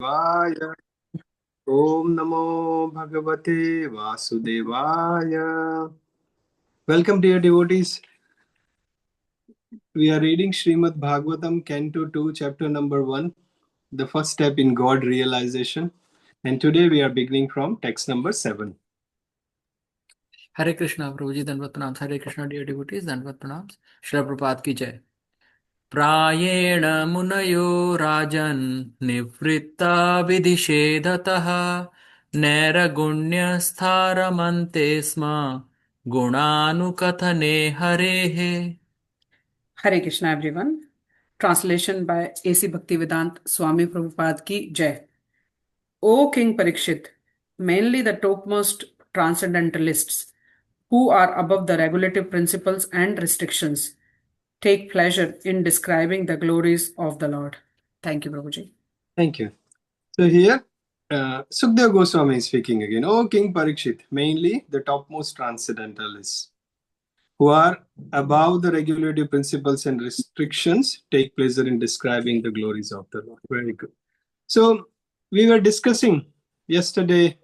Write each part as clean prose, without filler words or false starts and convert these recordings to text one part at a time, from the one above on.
वाय ओम नमो भगवते वासुदेवाय. Welcome dear devotees. We are reading Srimad Bhagavatam Canto 2 chapter number 1, the first step in God realization, and today we are beginning from text number 7. हरे कृष्णा प्रभु जी दंडवत प्रणाम। हरे Krishna dear devotees दंडवत प्रणाम। श्रील प्रपात की जय। प्रायेण मुनयो राजन् निवृत्ता विधिषेधतः नैरगुण्यस्थारमन्ते स्म गुणानुकथने हरेः। Hare Krishna, everyone. Translation by A.C. Bhaktivedant Swami Prabhupada ki Jai. O King Parikshit, mainly the topmost transcendentalists who are above the regulative principles and restrictions take pleasure in describing the glories of the Lord. Thank you, Prabhuji. Thank you. So here, Sukdev Goswami is speaking again. O King Parikshit, mainly the topmost transcendentalists who are above the regulative principles and restrictions take pleasure in describing the glories of the Lord. Very good. So we were discussing yesterday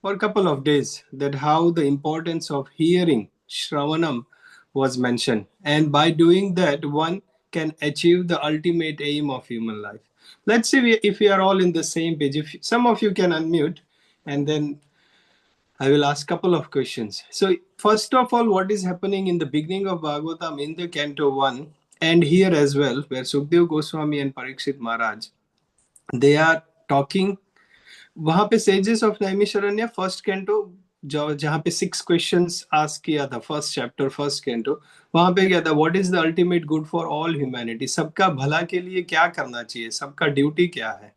for a couple of days that how the importance of hearing Shravanam was mentioned, and by doing that one can achieve the ultimate aim of human life. Let's see if we are all in the same page. If some of you can unmute, and then I will ask a couple of questions. So, first of all, what is happening in the beginning of Bhagavatam in the Canto 1 and here as well, where Sukdev Goswami and Parikshit Maharaj, they are talking. वहां पे sages of Naimisharanya first canto जहां पे 6 questions ask किया था, first chapter first canto, वहां पे क्या था, what is the ultimate good for all humanity, सबका भला के लिए क्या करना चाहिए, सबका ड्यूटी क्या है.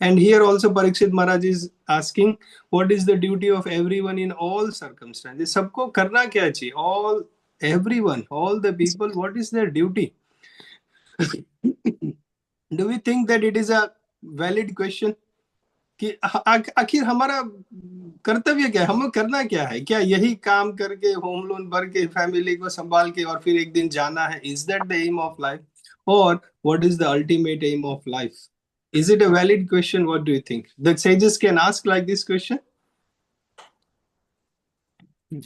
And here also Parikshit Maharaj is asking what is the duty of everyone in all circumstances. सबको करना क्या चाहिए, all everyone, all the people, what is their duty? Do we think that it is a valid question? कि आखिर हमारा कर्तव्य क्या है, हमें करना क्या है, क्या यही काम करके होम लोन भर के फैमिली को संभाल के और फिर एक दिन जाना है? Is that the aim of life, और what is the ultimate aim of life? Is it a valid question? What do you think? The sages can ask like this question?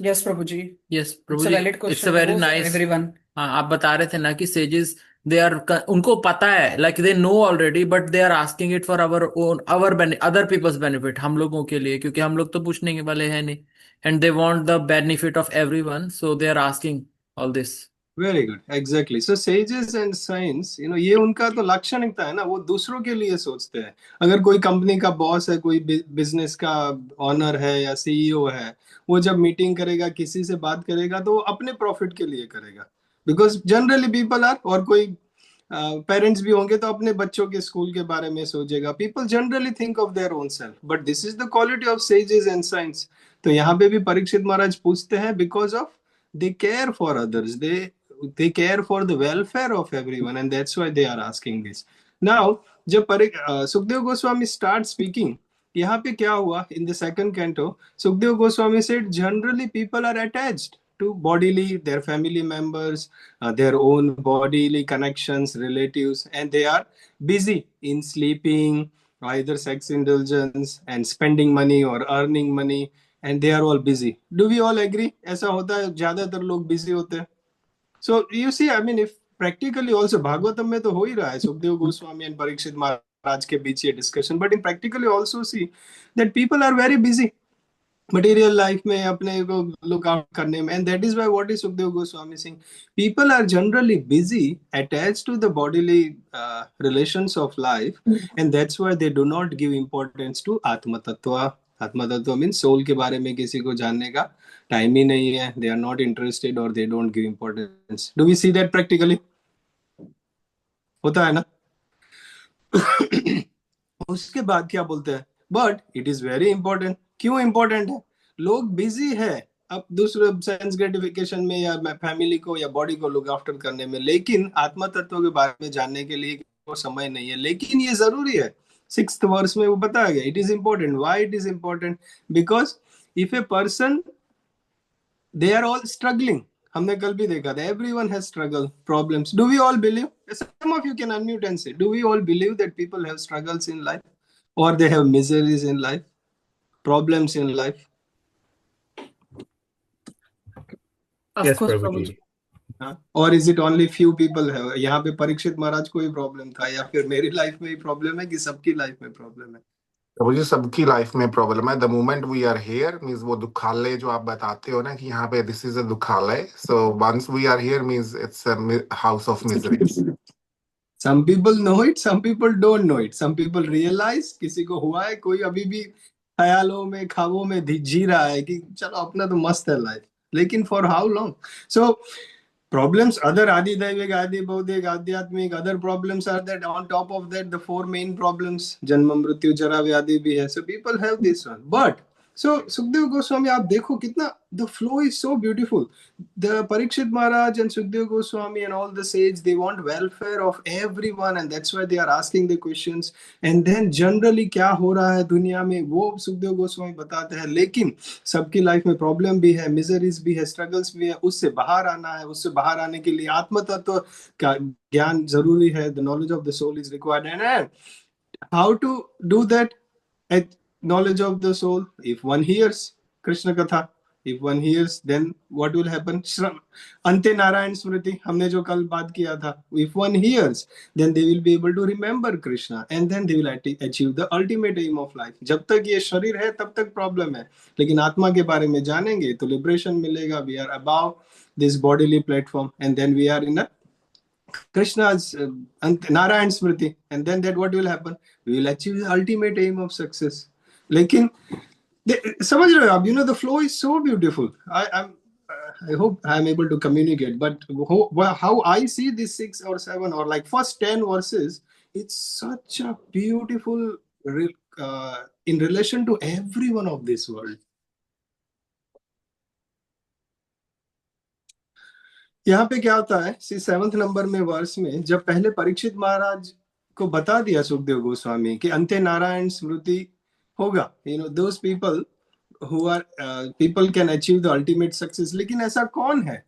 Yes, Prabhuji. Yes It's Prabhu a ji, valid it's a question very for nice. everyone. हाँ, आप बता रहे थे ना कि sages they are, उनको पता है, like they know already, but they are asking it for our own, other people's benefit, हम लोगों के लिए, क्योंकि हम लोग तो पूछने के वाले हैं नहीं, and they want the benefit of everyone, so they are asking all this. Very good, exactly. So sages and science, ये उनका तो लाक्षणिकता है ना, वो दूसरों के लिए सोचते हैं. अगर कोई कंपनी का बॉस है, कोई बिजनेस का ऑनर है या सीईओ है, वो जब मीटिंग करेगा, किसी से बात करेगा, तो वो अपने प्रॉफिट के लिए करेगा. बिकॉज जनरली पीपल आर, और कोई पेरेंट्स भी होंगे तो अपने बच्चों के स्कूल के बारे में सोचेगा. People generally think of their own self, but this is the quality of sages and science. तो यहाँ पे भी परीक्षित महाराज पूछते हैं because of they care for others, they care for the welfare of everyone, and that's why they are asking this. Now जब Sukhdev Goswami start speaking, यहाँ पे क्या हुआ, in the second canto Sukhdev Goswami said generally people are attached to bodily, their family members, their own bodily connections, relatives, and they are busy in sleeping, either sex indulgence and spending money or earning money, and they are all busy. Do we all agree? ऐसा होता है, ज्यादातर लोग busy होते हैं. So you see, I mean, if practically also Bhagavatam में तो हो ही रहा है, सुखदेव गोस्वामी and परीक्षित महाराज के बीच ये discussion, but in practically also see that people are very busy material life में, अपने को लुक आउट करने में, and that is why what is Sukhdev Goswami Singh, people are generally busy attached to the bodily relations of life, and that's why they do not give importance to आत्म तत्व. आत्म तत्व mean soul के बारे में किसी को जानने का टाइम ही नहीं है. दे आर नॉट इंटरेस्टेड और they don't give importance. Do we see that practically? होता है ना? उसके बाद क्या बोलते हैं, but it is very important. क्यों इंपॉर्टेंट है? लोग बिजी है अब दूसरे सेंस ग्रेटिफिकेशन में या फैमिली को या बॉडी को लुक आफ्टर करने में, लेकिन आत्मा तत्व के बारे में जानने के लिए वो समय नहीं है. लेकिन ये जरूरी है. 6th वर्ष में वो बताया गया, it is important. Why it is important? Because if a person, they are all struggling. हमने कल भी देखा था, everyone has struggle problems. Do we all believe? Some of you can unmute and say, do we all believe that people have struggles in life? or they have miseries in life, problems in life? Of Yes, course, Prabhuji. Prabhuji. हाँ? और is it only few people है? यहाँ पे परीक्षित महाराज को ही problem था, या फिर मेरी लाइफ में ही प्रॉब्लम है, कि सबकी लाइफ में प्रॉब्लम है? तो मुझे सबकी लाइफ में प्रॉब्लम है। The moment we are here means वो दुखालय जो आप बताते हो ना कि यहाँ पे दिस इज अ दुखालय, so once we are here means it's a house of miseries. Some people know it, some people don't know it. Some people realize, किसी को हुआ है, कोई अभी भी ख्यालों में, ख्वाबों में जी रहा है कि चलो अपना तो मस्त है लाइफ, लेकिन for how long? So problems, other adidaivik, adibaudik, adhyatmik, other problems are that. On top of that, the four main problems, janma mrityu jara vyadhi bhi hai. So people have this one. But so Sukhdev Goswami, aap dekho kitna the flow is so beautiful. The Parikshit Maharaj and Sukhdev Goswami and all the sages, they want welfare of everyone, and that's why they are asking the questions. And then generally क्या हो रहा है दुनिया में वो सुखदेव गोस्वामी बताते हैं, लेकिन सबकी लाइफ में प्रॉब्लम भी है, मिजरीज भी है, स्ट्रगल्स भी है, उससे बाहर आना है, उससे बाहर आने के लिए आत्म तत्व का ज्ञान जरूरी है. The knowledge of the soul is required. And how to do that at knowledge of the soul? If one hears Krishna Katha, if one hears, then what will happen? Ante Narayan Smriti, हमने जो कल बात किया था, if one hears, then they will be able to remember Krishna, and then they will achieve the ultimate aim of life. जब तक ये शरीर है तब तक प्रॉब्लम है, लेकिन आत्मा के बारे में जानेंगे तो लिबरेशन मिलेगा. We are above this bodily platform, and then we are in a Krishna's Narayan Smriti, and then that what will happen? We will achieve the ultimate aim of success. लेकिन समझ रहे हो आप? The flow is so beautiful. I hope I am able to communicate. But how I see this 6 or 7 or like first 10 verses, it's such a beautiful in relation to everyone of this world. यहाँ पे क्या होता है, 7th number में verse में, जब पहले परीक्षित महाराज को बता दिया सुखदेव गोस्वामी कि अंते नारायण स्मृति होगा, those people who are people can achieve the ultimate success. लेकिन ऐसा कौन है?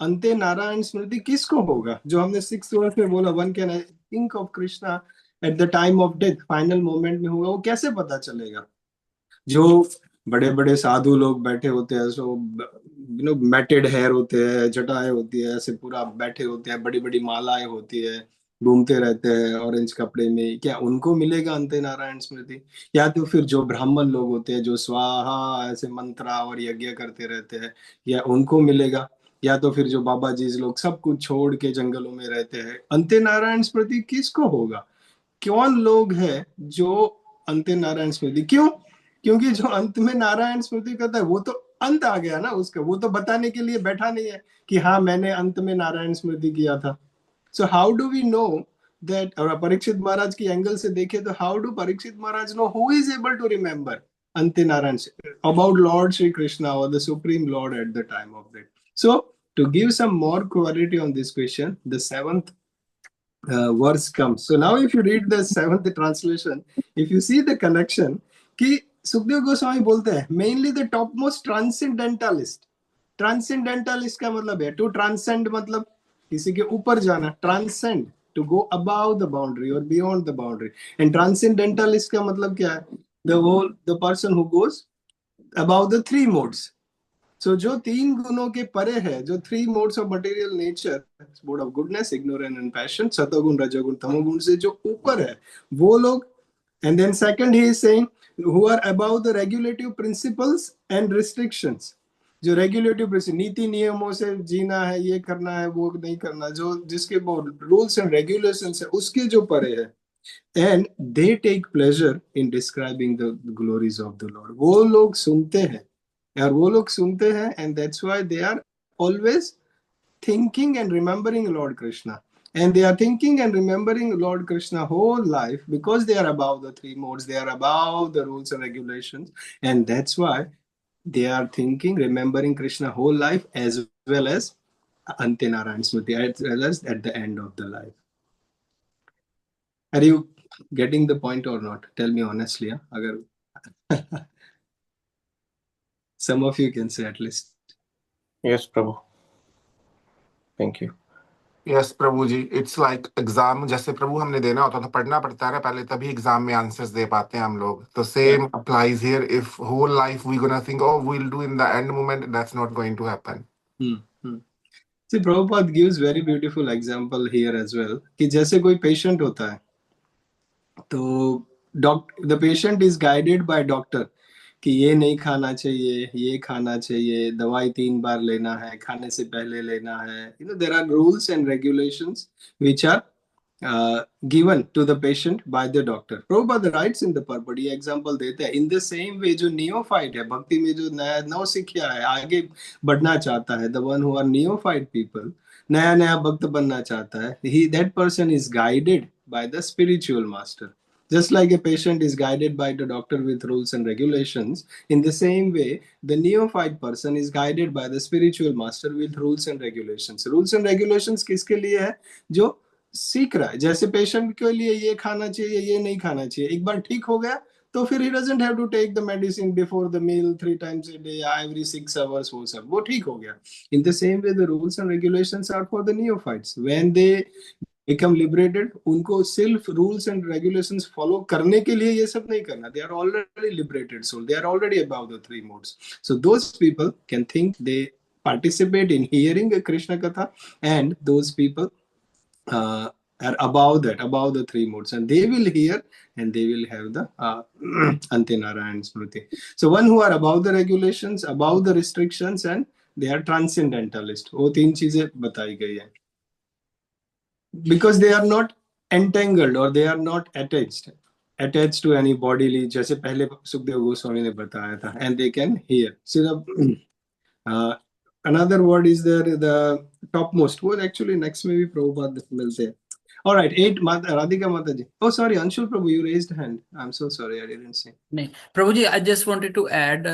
अंते नारायण स्मृति किसको होगा? जो हमने 6th वर्स में बोला, one can think of Krishna eight the time of death, final moment में होगा. वो कैसे पता चलेगा? जो बड़े बड़े साधु लोग बैठे होते हैं, सो मैटेड हेयर होते हैं, जटाएं होती है, ऐसे पूरा बैठे होते हैं, बड़ी बड़ी मालाएं होती है, घूमते रहते हैं ऑरेंज कपड़े में, क्या उनको मिलेगा अंते नारायण स्मृति? या तो फिर जो ब्राह्मण लोग होते हैं, जो स्वाहा ऐसे मंत्रा और यज्ञ करते रहते हैं, या उनको मिलेगा? या तो फिर जो बाबा जी लोग सब कुछ छोड़ के जंगलों में रहते हैं, अंते नारायण स्मृति किसको होगा? कौन लोग हैं जो अंते नारायण स्मृति? क्यों? क्योंकि जो अंत में नारायण स्मृति करता है वो तो अंत आ गया ना उसका, वो तो बताने के लिए बैठा नहीं है कि हाँ मैंने अंत में नारायण स्मृति किया था. So how do we know that? और परीक्षित महाराज की एंगल से देखे तो how do Parikshit Maharaj know who is able to remember अंते नारायण अबाउट लॉर्ड श्री कृष्णा और the supreme lord at the time of that? So to give some more clarity on this question, the 7th verse comes. So now if you read the 7th translation, if you see the connection, कि सुखदेव गोस्वामी बोलते हैं mainly the top most transcendentalist. Transcendentalist का मतलब है to transcend, मतलब किसी के ऊपर जाना. Transcend, to go above the boundary और beyond the boundary. And transcendentalist का मतलब क्या है? The person who goes above the 3 modes. So, जो 3 गुणों के परे है, जो 3 modes of material nature, mode of goodness, ignorance and passion, सतोगुण, रजोगुण, तमोगुण से जो ऊपर है वो लोग. And then second he is saying who are above the regulative principles and restrictions. जो regulative principles, नीति नियमों से जीना है, ये करना है, वो नहीं करना, जो जिसके rules and regulations है उसके जो परे है. And they take pleasure in describing the glories of the Lord. वो लोग सुनते हैं, यार वो लोग सुनते हैं, and that's why they are always thinking and remembering Lord Krishna. And they are thinking and remembering Lord Krishna whole life because they are above the 3 modes, they are above the rules and regulations, and that's why they are thinking, remembering Krishna whole life as well as Ante Narayan Smriti, as well as at the end of the life. Are you getting the point or not? Tell me honestly. Agar some of you can say at least. Yes, Prabhu. Thank you. Yes Prabhu ji, it's like exam जैसे प्रभु हमने देना होता तो पढ़ना पड़ता है ना पहले, तभी एग्जाम में आंसर्स दे पाते हैं हम लोग। तो Yeah. Same applies here, if whole life we gonna think oh we will do in the end moment, that's not going to happen. Hmm. Hmm. See, Prabhupada gives very beautiful example here as well कि जैसे कोई patient होता है तो the patient is guided by doctor कि ये नहीं खाना चाहिए, ये खाना चाहिए, दवाई 3 बार लेना है, खाने से पहले लेना है। There are rules and regulations which are given to the patient by the doctor. Prabhupada writes in the purport, ये एग्जांपल देते हैं। इन द सेम वे जो नियोफाइट है भक्ति में, जो नया नौसिखिया है, आगे बढ़ना चाहता है, the one who are neophyte people, नया नया भक्त बनना चाहता है, he that person is guided by the spiritual master. Just like a patient is guided by the doctor with rules and regulations, in the same way, the neophyte person is guided by the spiritual master with rules and regulations. Rules and regulations किसके लिए है? जो सीख रहा है। जैसे patient के लिए ये खाना चाहिए, ये नहीं खाना चाहिए, एक बार ठीक हो गया तो फिर he doesn't have to take the medicine before the meal 3 times a day, every 6 hours, वो सब वो ठीक हो गया। In the same way, the rules and regulations are for the neophytes. When they become liberated, उनको सिर्फ rules and regulations follow करने के लिए ये सब नहीं करना। They are already liberated soul, they are already above the 3 modes. So those people can think they participate in hearing a Krishna katha, and those people are above that, above the 3 modes, and they will hear and they will have the Ante Narayan Smriti. So one who are above the regulations, above the restrictions, and they are transcendentalist. वो 3 चीजें बताई गई है। Because they are not entangled or they are not attached to any bodily, जैसे पहले सुखदेव गोस्वामी ने बताया था, and they can hear. So another word is there, the topmost, वो actually next में भी प्रभुपाद मिलते हैं। All right, 8, Radhika Mataji. Oh, sorry, Anshul Prabhu, you raised hand. I'm so sorry, I didn't see. नहीं प्रभु जी, I just wanted to add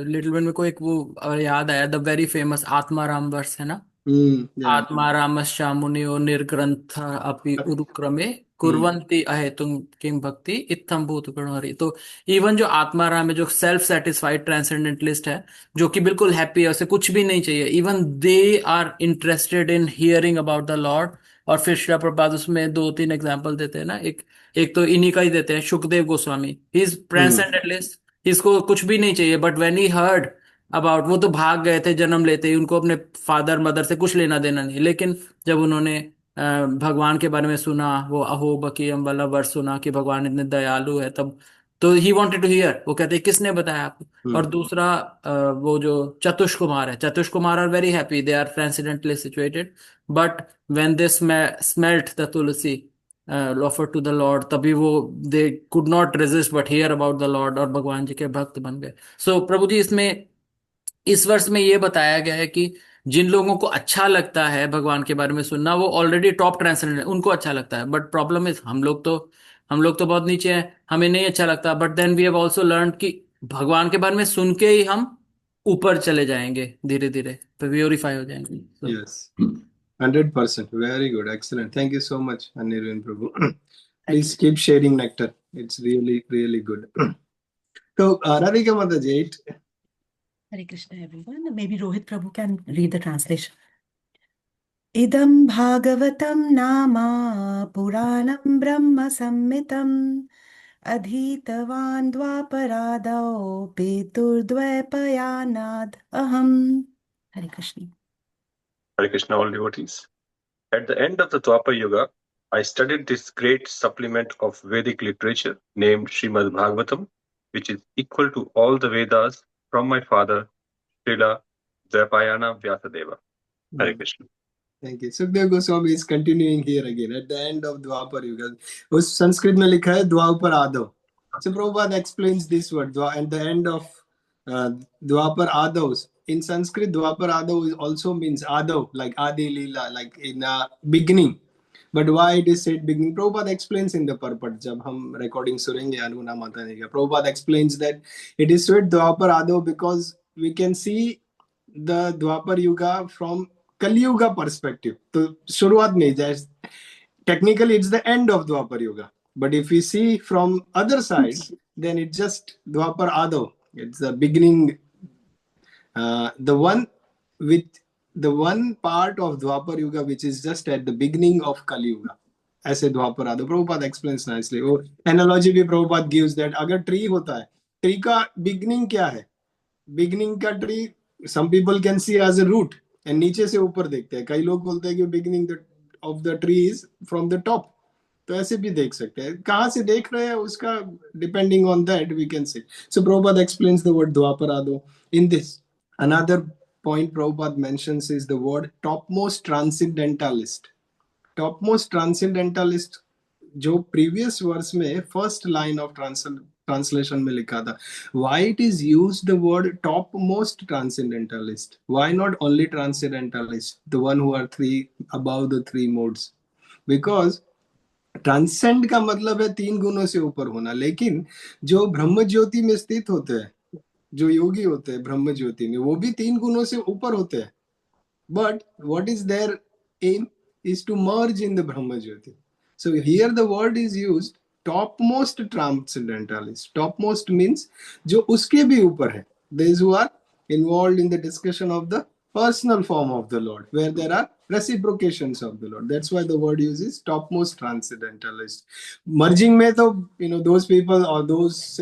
little bit, मेरे को एक वो याद आया, the very famous Atmarama verse है ना, Yeah. आत्मारामश्चामुनियो निर्ग्रंथ अपि उरुक्रमे कुर्वन्ति अहेतुं किं भक्ति इत्थं भूतगुणहरि। तो इवन जो आत्माराम है, जो सेल्फ सेटिस्फाइड ट्रांसेंडेंटलिस्ट है, जो कि बिल्कुल हैप्पी है, उसे कुछ भी नहीं चाहिए, even they are interested in hearing about the lord. और फिर श्रील प्रभुपाद उसमें 2-3 एग्जाम्पल देते हैं ना, एक एक तो इन्हीं का ही देते हैं, Sukhdev Goswami, he is transcendentalist, इसको कुछ भी नहीं चाहिए, but when he heard about, वो तो भाग गए थे जन्म लेते ही, उनको अपने फादर मदर से कुछ लेना देना नहीं, लेकिन जब उन्होंने भगवान के बारे में सुना, वो अहो बकीयम वाला वर्ष सुना कि भगवान इतने दयालु है, तब तो ही वांटेड टू हियर। वो कहते हैं किसने बताया आपको। और दूसरा वो जो चतुष कुमार है, Chatush Kumar are very happy, they are transcendentally situated, but when they smelt the tulsi offer to the lord, तभी वो they could not resist but hear about the lord, और भगवान जी के भक्त बन गए। सो प्रभु जी, इसमें इस वर्ष में ये बताया गया है कि जिन लोगों को अच्छा लगता है भगवान के बारे में सुनना, वो ऑलरेडी टॉप ट्रांसेंडेंट, उनको अच्छा लगता है। बट प्रॉब्लम इज हम लोग तो बहुत नीचे हैं, हमें नहीं अच्छा लगता। But then we have also learn कि भगवान के बारे में सुन के ही हम ऊपर चले जाएंगे, धीरे धीरे प्योरीफाई हो जाएंगे। Yes, 100%. Very good, excellent. Thank you so much, Anirudh Prabhu. Please keep sharing nectar. It's really, really good. So, Radhika Mataji, 8. Hare Krishna, everyone. Maybe Rohit Prabhu can read the translation. Idam Bhagavatam Nama Puranam Brahma Sammitam Adhitavan Dwaparadao Peturdvaipayanad Aham. Hare Krishna. Hare Krishna, all devotees. At the end of the Dwapar Yuga, I studied this great supplement of Vedic literature named Srimad Bhagavatam, which is equal to all the Vedas from my father, Srila Dvaipayana Vyasadeva. Hare Krishna. Thank you. Sukdev Goswami is continuing here again at the end of Dwapar Yuga. उस संस्कृत में लिखा है द्वापर आदव. So Prabhupada explains this word at the end of Dwapar Adavs. In Sanskrit, Dwapar Adav also means Adav, like Adi Leela, like in beginning. But why it is said beginning? Prabhupada explains in the Purport. जब हम recording सुनेंगे अनुना माता ने कहा, Prabhupada explains that it is said Dwapar Adav because we can see the Dwapar Yuga from Kali Yuga perspective. तो शुरुआत में जैसे technically it's the end of Dwapar Yuga. But if we see from other side, then it's just Dwapar Adav. It's the beginning, the one with the one part of Dwapar Yuga which is just at the beginning of Kali Yuga. ऐसे द्वापर आदि Prabhupada explains nicely. वो analogy भी Prabhupada gives that अगर tree होता है, tree का beginning क्या है? Beginning का tree, some people can see as a root and नीचे से ऊपर देखते हैं. कई लोग बोलते हैं कि beginning of the tree is from the top. तो ऐसे भी देख सकते हैं. कहाँ से देख रहे हैं उसका depending on that we can see. So Prabhupada explains the word Dwaparado in this. Another point Prabhupada mentions is the word topmost transcendentalist. Topmost transcendentalist जो previous verse में first line of translation में लिखा था. Why it is used the word topmost transcendentalist? Why not only transcendentalist, the one who are three above the three modes? Because transcend का मतलब है 3 गुणों से ऊपर होना, लेकिन जो ब्रह्म ज्योति में स्थित होते हैं, जो योगी होते हैं ब्रह्म ज्योति में, वो भी 3 गुणों से ऊपर होते हैं. But what is their aim is to merge in the Brahma Jyoti. So here the word is used topmost transcendentalist. Topmost means जो उसके भी ऊपर है. Those who are involved in the discussion of the personal form of the Lord, where there are reciprocations of the Lord. That's why the word uses topmost transcendentalist. Merging में तो those people or those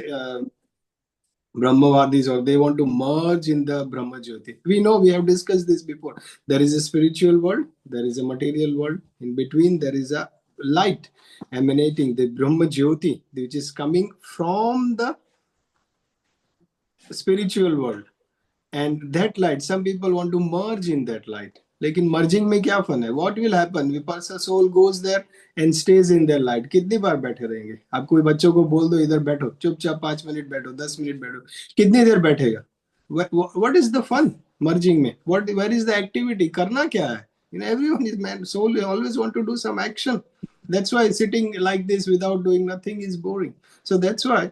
Brahmavadis, or they want to merge in the Brahma Jyoti. We know, we have discussed this before. There is a spiritual world, there is a material world. In between, there is a light emanating, the Brahma Jyoti, which is coming from the spiritual world. And that light, some people want to merge in that light. लेकिन merging में क्या fun है? What will happen? Vipassa soul goes there and stays in their light. कितनी बार बैठे रहेंगे? आप कोई बच्चों को बोल दो इधर बैठो, चुपचाप 5 मिनट बैठो, 10 मिनट बैठो, कितनी देर बैठेगा? What is the fun merging में? Where is the activity? करना क्या है? Everyone is man. Soul always want to do some action. That's why sitting like this without doing nothing is boring. So that's why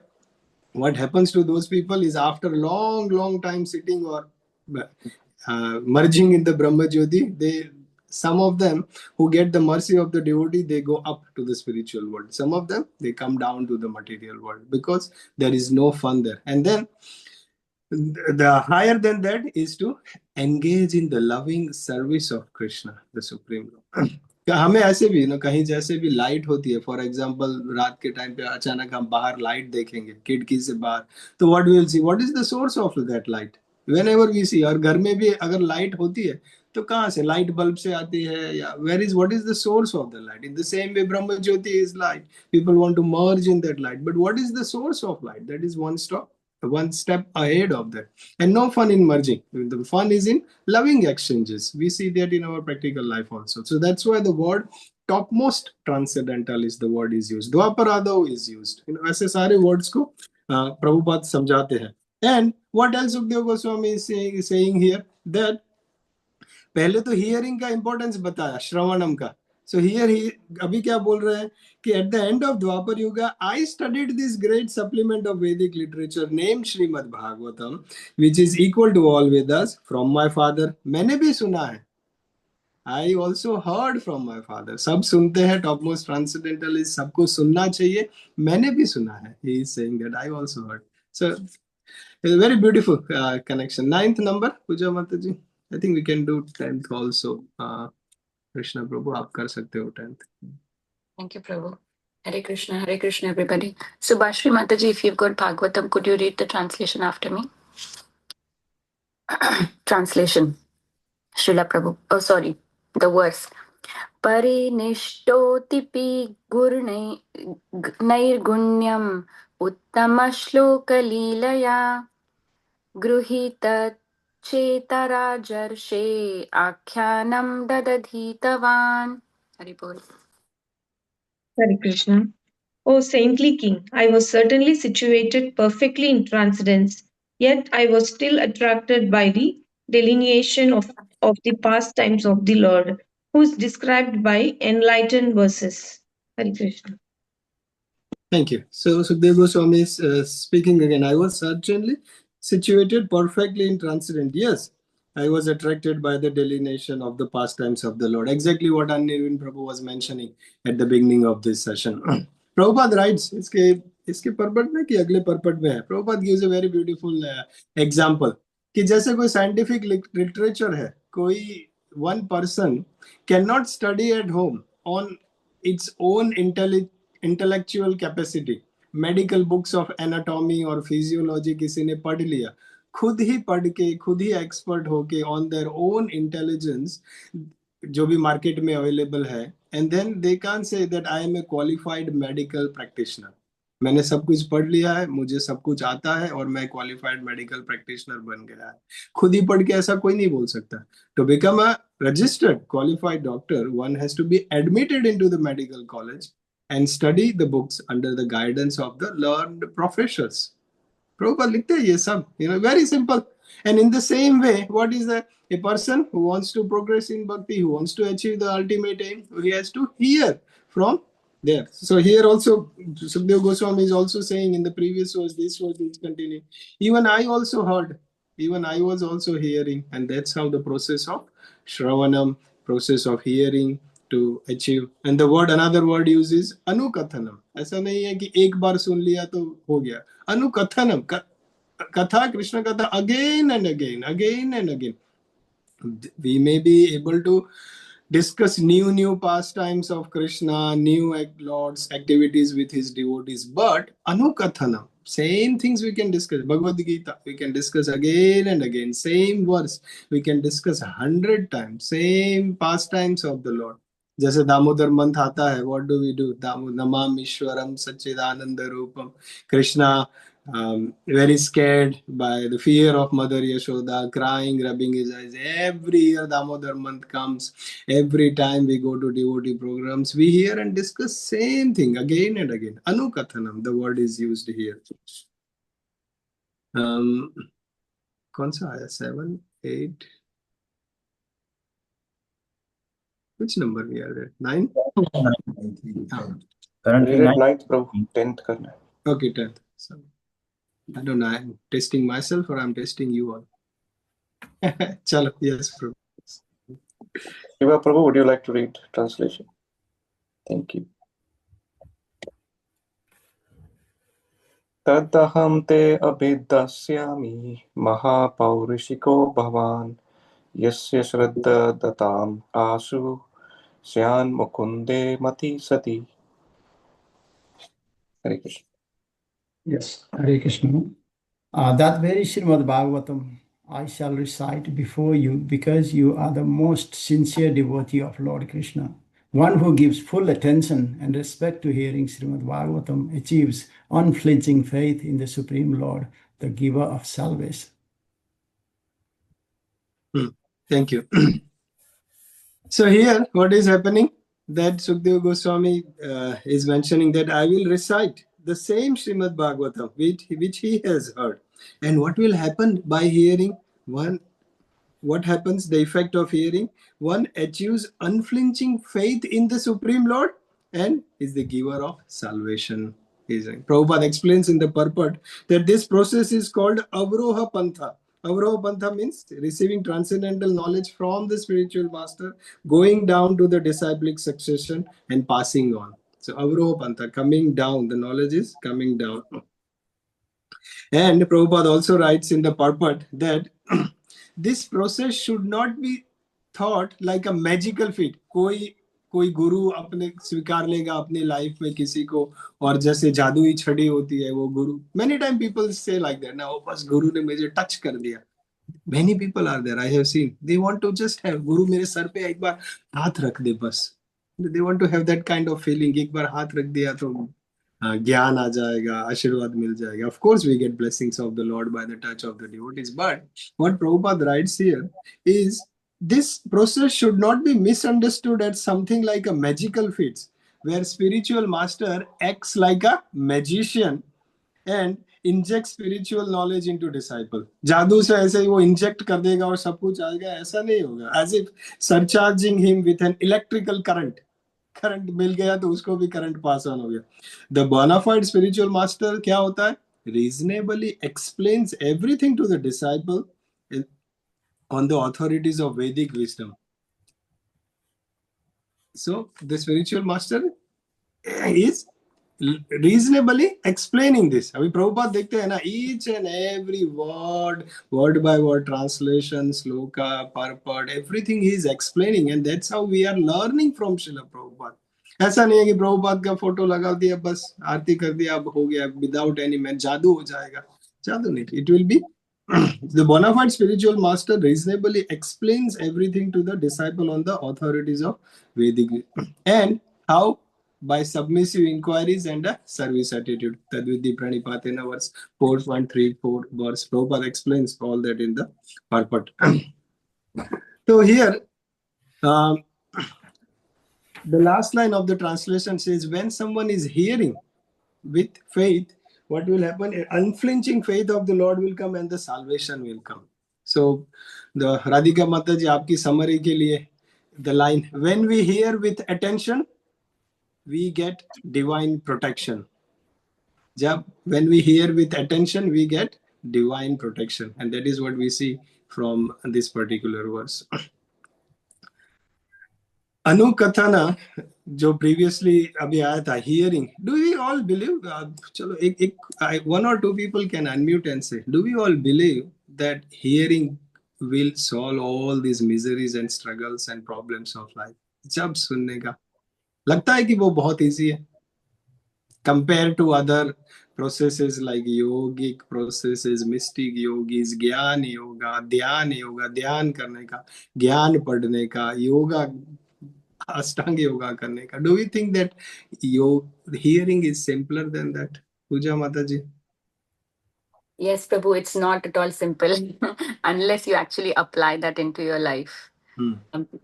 what happens to those people is after long time sitting or merging in the Brahma Jyoti, some of them who get the mercy of the devotee, they go up to the spiritual world. Some of them, they come down to the material world because there is no fun there. And then the higher than that is to engage in the loving service of Krishna, the Supreme Lord. हमें ऐसे भी कहीं जैसे भी light होती है, for example रात के टाइम पे अचानक हम बाहर लाइट देखेंगे खिड़की से बाहर, तो what we will see, what is the source of that light? Whenever we see, और घर में भी अगर लाइट होती है तो कहाँ से? लाइट बल्ब से आती है, या what is the source of the light? In the same way brahmajyoti is light. People want to merge in that light, but what is the source of light? That is one step ahead of that. And no fun in merging. The fun is in loving exchanges. We see that in our practical life also. So that's why the word topmost transcendental is the word is used. Dwaparado is used. ऐसे सारे words को प्रभुपाद समझाते हैं. And what else Sukdev Goswami is saying here? That पहले तो hearing का importance बताया, श्रवणम का. So here अभी क्या बोल रहे हैं कि at the end of Dwapar Yuga, I studied this great supplement of Vedic literature named Srimad Bhagavatam, which is equal to all Vedas from my father. मैंने भी सुना है. I also heard from my father. सब सुनते हैं, topmost transcendentalist, सबको सुनना चाहिए. मैंने भी सुना है. He is saying that I also heard. So it's a very beautiful connection. 9th number, Puja Mataji. I think we can do 10th also. Krishna Prabhu, आप कर सकते हो 10th. Thank you, Prabhu. Hare Krishna, everybody. Subhashri Mataji, if you've got Bhagavatam, could you read the translation after me? Translation. Srila Prabhu. Oh, sorry. The verse. Parinishtotipi gurnairgunyam uttamashlokalilaya gruhitat Chetarajarshe Akhyanam Dadadhitavan. Haribol. Hare Krishna. O saintly king, I was certainly situated perfectly in transcendence, yet I was still attracted by the delineation of the pastimes of the Lord, who is described by enlightened verses. Hare Krishna. Thank you. So Sukdev Goswami is speaking again. I was certainly situated perfectly in transcendence. Yes, I was attracted by the delineation of the pastimes of the Lord. Exactly what Anirvin Prabhu was mentioning at the beginning of this session. Prabhupada writes, इसके purport में कि अगले purport में है, Prabhupada gives a very beautiful example कि जैसे कोई scientific literature है, कोई one person cannot study at home on its own intellectual capacity. Medical books of anatomy और फिजियोलॉजी किसी ने पढ़ लिया, खुद ही पढ़ के खुद ही एक्सपर्ट होके ऑन देयर ओन इंटेलिजेंस जो भी मार्केट में अवेलेबल है, and then they can say that I am a qualified medical practitioner. मैंने सब कुछ पढ़ लिया है, मुझे सब कुछ आता है और मैं क्वालिफाइड मेडिकल प्रैक्टिशनर बन गया है. खुद ही पढ़ के ऐसा कोई नहीं बोल सकता. To become a registered qualified doctor, one has to be admitted into the medical college and study the books under the guidance of the learned professors. Prabhupada likhte hai ye sab, very simple. And in the same way, what is a person who wants to progress in bhakti, who wants to achieve the ultimate aim, he has to hear from there. So here also, Sukadeva Goswami is also saying in the previous verse, this verse is continuing. Even I also heard, even I was also hearing, and that's how the process of Shravanam, process of hearing to achieve. And the word, another word used is Anukathanam. ऐसा नहीं है कि एक बार सुन लिया तो हो गया. Anukathanam, Katha, Krishna Katha, again and again, again and again. We may be able to discuss new pastimes of Krishna, new Lord's activities with his devotees, but Anukathanam, same things we can discuss. Bhagavad Gita, we can discuss again and again. Same verse, we can discuss 100 times. Same pastimes of the Lord. जैसे Damodar month आता है, what do we do? Namami Eshwaram Sachchidanand Rupam. Krishna very scared by the fear of Mother Yashoda, crying, rubbing his eyes. Every year Damodar month comes. Every time we go to devotee programs, we hear and discuss same thing again and again. Anukathanam, the word is used here. कौन सा आया? 7, 8. Which number we are at? 9? Currently We're at 9. 9th, bro. 10th करना है. Okay, 10th. So, I don't know, I'm testing myself or I'm testing you all. Chalo, yes, bro. Shiva Prabhu, would you like to read translation? Thank you. तदहं ते अभिदस्यामि महापौरुषिको भवान् यस्य श्रद्धा दताम् आशु स्यान् मुकुन्दे मति सति. Hare Krishna. Yes, Hare Krishna. That very Srimad Bhagavatam I shall recite before you because you are the most sincere devotee of Lord Krishna. One who gives full attention and respect to hearing Srimad Bhagavatam achieves unflinching faith in the Supreme Lord, the giver of salvation. Thank you. So here, what is happening? That Sukadeva Goswami is mentioning that I will recite the same Srimad Bhagavatam which he has heard. And what will happen by hearing? What happens? The effect of hearing? One achieves unflinching faith in the Supreme Lord and is the giver of salvation. Prabhupada explains in the purport that this process is called Avroha Pantha. Avroha Pantha means receiving transcendental knowledge from the spiritual master, going down to the disciplic succession and passing on. So Avroha Pantha, coming down, the knowledge is coming down. And Prabhupada also writes in the purport that this process should not be thought like a magical feat. कोई गुरु अपने स्वीकार लेगा अपनी life में किसी को और जैसे जादुई छड़ी होती है वो गुरु. Many times people say like that. ना वो बस गुरु ने मुझे टच कर दिया. Many people are there. I have seen. They want to just have गुरु मेरे सर पे एक बार हाथ रख दे बस. They want to have that kind of feeling. एक बार हाथ रख दिया तो ज्ञान आ जाएगा, आशीर्वाद मिल जाएगा. Of course, we get blessings of the Lord by the touch of the devotees. But what Prabhupada writes here is this process should not be misunderstood as something like a magical feat, where spiritual master acts like a magician and injects spiritual knowledge into disciple. जादू से ऐसे ही वो inject कर देगा और सब कुछ आएगा, ऐसा नहीं होगा. As if surcharging him with an electrical current. Current मिल गया तो उसको भी करंट पास ऑन हो गया. द बोनाफाइड स्पिरिचुअल मास्टर क्या होता है? Reasonably explains everything to the disciple on the authorities of Vedic wisdom. So the spiritual master is reasonably explaining this. अभी प्रभुपाद देखते हैं ना, each and every word by word translation, sloka, purport, everything he is explaining, and that's how we are learning from Srila Prabhupada. ऐसा नहीं है कि प्रभुपाद का photo लगा दिया, बस आरती कर दिया, अब हो गया, विदाउट एनी मैन जादू हो जाएगा. जादू नहीं. It will be the bona fide spiritual master reasonably explains everything to the disciple on the authorities of Vedic, and how by submissive inquiries and a service attitude. Tadvidhi Pranipatena verse 4.34 verse. Prabhupada explains all that in the purport. So here, the last line of the translation says, when someone is hearing with faith, what will happen? Unflinching faith of the Lord will come and the salvation will come. So, the Radhika Mataji, aapki summary ke liye, the line, when we hear with attention, we get divine protection. When we hear with attention, we get divine protection. And that is what we see from this particular verse. Anukathana, जो previously अभी आया था, hearing. Do we all believe? चलो one or two people can unmute and say, do we all believe that hearing will solve all these miseries and struggles and problems of life? जब सुनने का लगता है कि वो बहुत easy है compared to other processes like yogic processes, mystic yogis, ज्ञान योगा, ध्यान योगा, ध्यान करने का, ज्ञान पढ़ने का, yoga, Ashtanga yoga karne ka. Do we think that hearing is simpler than that? Puja Mataji. Yes, Prabhu, it's not at all simple unless you actually apply that into your life.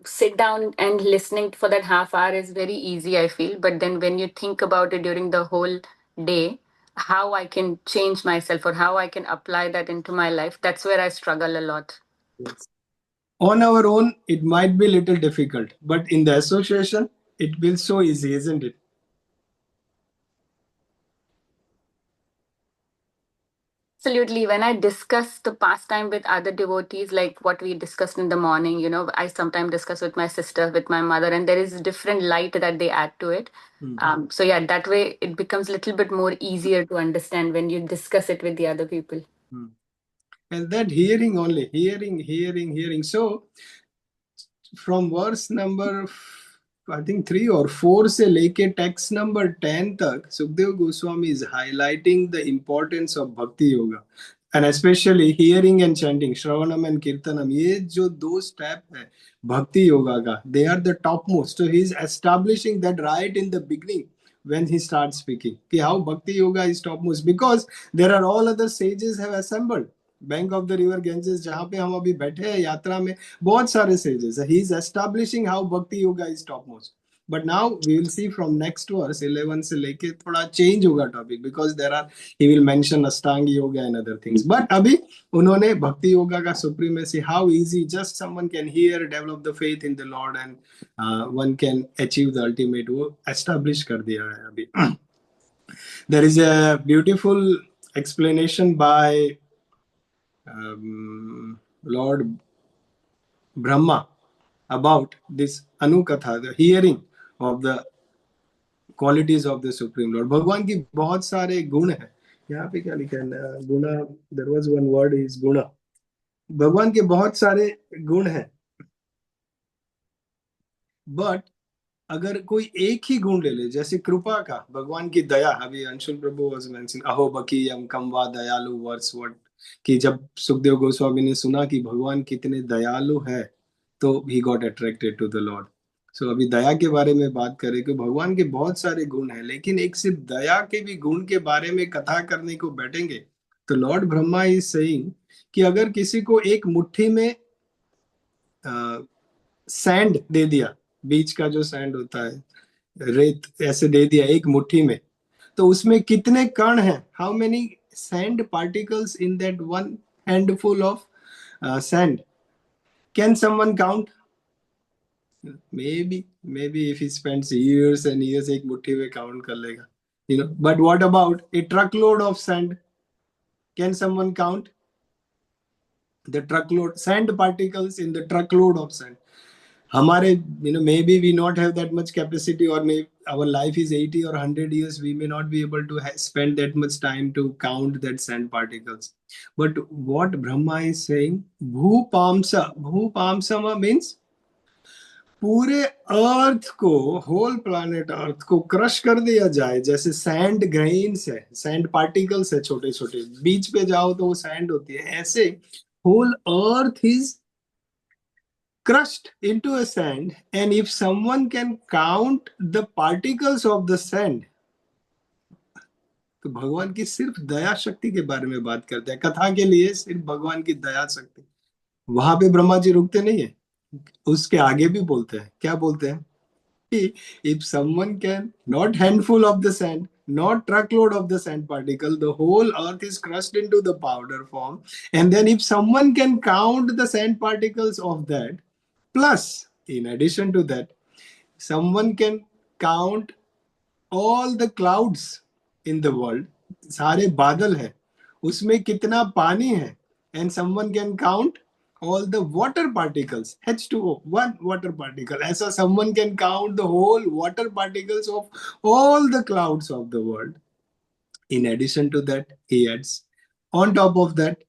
Sit down and listening for that half hour is very easy, I feel. But then when you think about it during the whole day, how I can change myself or how I can apply that into my life, that's where I struggle a lot. Yes. On our own, it might be a little difficult, but in the association, it will be so easy, isn't it? Absolutely. When I discuss the pastime with other devotees, like what we discussed in the morning, I sometimes discuss with my sister, with my mother, and there is a different light that they add to it. So yeah, that way it becomes a little bit more easier to understand when you discuss it with the other people. And that hearing only, hearing. So from verse number, I think 3 or 4 से लेके text number 10 तक Sukdev Goswami is highlighting the importance of Bhakti Yoga, and especially hearing and chanting, Shravanam and Kirtanam. ये जो 2 step है Bhakti Yoga का, they are the topmost. So he is establishing that right in the beginning when he starts speaking, कि how Bhakti Yoga is topmost, because there are all other sages have assembled. Bank of the river Ganges जहां पे हम अभी बैठे हैं यात्रा में, बहुत सारे sages. He is establishing how Bhakti Yoga is topmost. But now we will see from next verse 11 से लेके थोड़ा change होगा topic, because he will mention Ashtanga Yoga and other things. But अभी उन्होंने Bhakti Yoga का supremacy, how easy just someone can hear, develop the faith in the Lord, and one can achieve the ultimate, वो establish कर दिया है अभी. There is a beautiful explanation by Lord Brahma about this Anukatha, the hearing of the qualities of the Supreme Lord. भगवान की बहुत सारे गुण हैं. यहाँ पे क्या लिखा है? गुणा. There was one word is गुणा. भगवान के बहुत सारे गुण हैं. But अगर कोई एक ही गुण ले ले, जैसे कृपा का, भगवान की दया, अभी अंशुल प्रभु was mentioning अहो बकीयम कमवा दयालु वर्स वर्ड, कि जब सुखदेव गोस्वामी ने सुना कि भगवान कितने दयालु है, तो he got attracted to the Lord. So अभी दया के बारे में बात करें कि भगवान के बहुत सारे गुण हैं, लेकिन एक सिर्फ दया के भी गुण के बारे में कथा करने को बैठेंगे तो लॉर्ड ब्रह्मा इज सेइंग कि अगर किसी को एक मुट्ठी में सैंड दे दिया, बीच का जो सैंड होता है, रेत ऐसे दे दिया एक मुट्ठी में, तो उसमें कितने कण हैं? How many sand particles in that one handful of sand? Can someone count? Maybe if he spends years and years, एक मुट्ठी में count कर लेगा. But what about a truckload of sand? Can someone count the truckload sand particles in the truckload of sand? हमारे maybe we not have that much capacity, or maybe our life is 80 or 100 years, we may not be able to spend that much time to count that sand particles. But what Brahma is saying, Bhupamsama means पूरे अर्थ को, whole planet earth को crush कर दिया जाए, जैसे sand grains है, sand particles है छोटे छोटे, बीच पे जाओ तो वो सैंड होती है, ऐसे whole earth is crushed into a sand, and if someone can count the particles of the sand, तो भगवान की सिर्फ दया शक्ति के बारे में बात करते हैं, कथा के लिए सिर्फ भगवान की दया शक्ति। वहां पे ब्रह्मा जी रुकते नहीं है, उसके आगे भी बोलते हैं, क्या बोलते हैं? If someone can, not handful of the sand, not truckload of the sand particle, the whole earth is crushed into the powder form, and then if someone can count the sand particles of that, plus in addition to that, someone can count all the clouds in the world, सारे बादल है, उसमें कितना पानी है, and someone can count all the water particles, H2O, one water particle. As someone can count the whole water particles of all the clouds of the world. In addition to that, he adds, on top of that,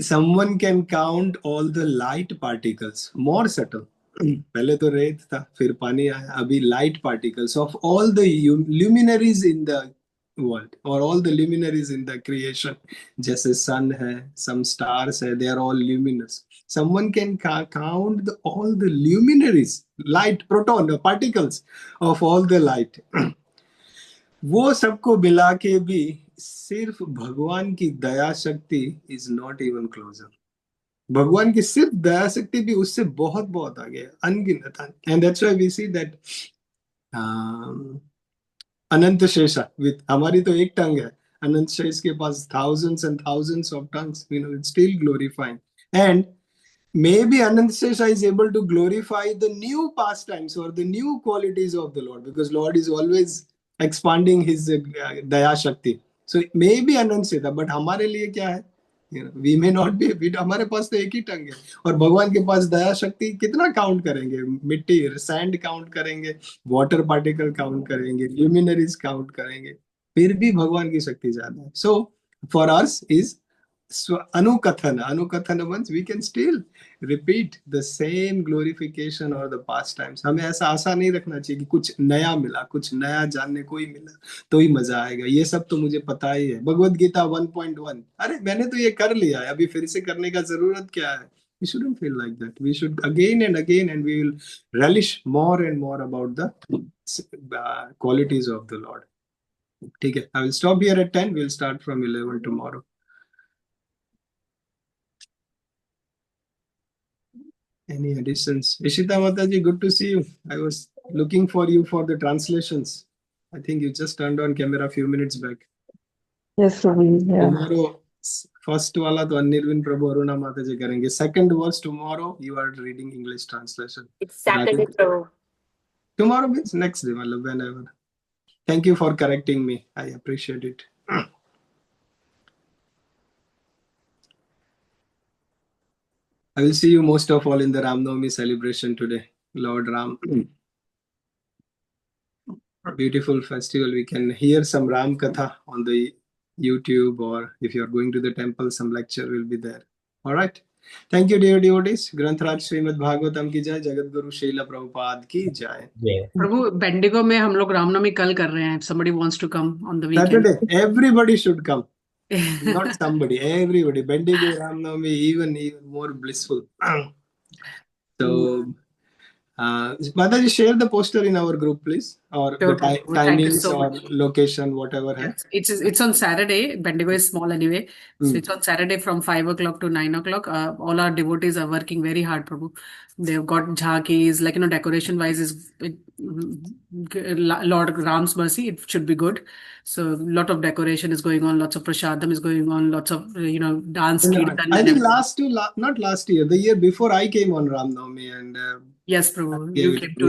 someone can count all the light particles, more subtle. पहले तो रेत था, फिर पानी आया, अभी light particles of all the luminaries in the world, or all the luminaries in the creation. जैसे sun है, some stars है, they are all luminous. Someone can count all the luminaries, light, proton, particles of all the light. वो सबको मिला के भी सिर्फ भगवान की दया शक्ति is not even closer. भगवान की सिर्फ दया शक्ति भी उससे बहुत बहुत आगे है, अनगिनत है. And that's why we see that Anant Shesha, with हमारी तो एक टंग है, अनंत शेष के पास thousands and thousands of tongues, it's still glorifying. And maybe Anant Shesha is able to glorify the new pastimes or the new qualities of the Lord, because Lord is always expanding his daya shakti. So maybe Anant Shesha, but हमारे लिए क्या है? We may not be, हमारे पास तो एक ही टंग है, और भगवान के पास दया शक्ति कितना काउंट करेंगे? मिट्टी, सैंड काउंट करेंगे, वाटर पार्टिकल काउंट करेंगे, ल्यूमिनरीज काउंट करेंगे, फिर भी भगवान की शक्ति ज्यादा है. So for us is Anukathana means we can still repeat the same glorification or the pastimes. हमें ऐसा आशा नहीं रखना चाहिए कि कुछ नया मिला, कुछ नया जानने को ही मिला तो ही मजा आएगा. ये सब तो मुझे पता ही है. भगवद गीता 1.1, अरे मैंने तो ये कर लिया है, अभी फिर से करने का जरूरत क्या है? We shouldn't feel like that. We should again and again, and we will relish more and more about the qualities of the Lord. ठीक है, I will stop here at 10. We'll start from 11 tomorrow. Any additions? Ishita Mataji, good to see you. I was looking for you for the translations. I think you just turned on camera a few minutes back. Yes, Swami. Yeah. Tomorrow, first wala to Anirvin Prabhu Aruna Mataji karenge. Second verse tomorrow, you are reading English translation. It's Saturday, Prabhu. Tomorrow means next day, whenever. Thank you for correcting me. I appreciate it. I will see you most of all in the Ram Navami celebration today. Lord Ram. Beautiful festival. We can hear some Ram Katha on the YouTube, or if you are going to the temple, some lecture will be there. All right. Thank you, dear devotees. Granth Raj Srimad Bhagavatam की जय, Jagat Guru Srila Prabhupada की जय. प्रभु Bendigo में हम लोग रामनवमी कल कर रहे हैं. If somebody wants to come on the weekend. Saturday, everybody should come. Not somebody, everybody. Bendigo Ram Navami, even more blissful. So, Mataji, share the poster in our group, please, or Sure, the Prabhu. Thank you timings so or much. location, whatever. Yes, it's on Saturday. Bendigo is small anyway. So it's on Saturday from 5 o'clock to 9 o'clock. All our devotees are working very hard, Prabhu. They've got jhankis, like, decoration wise is Lord Ram's mercy. It should be good. So a lot of decoration is going on, lots of prasadam is going on, lots of, dance, kirtan. I think not last year, the year before I came on Ram Navami, and Yes, Prabhu. gave You it came to to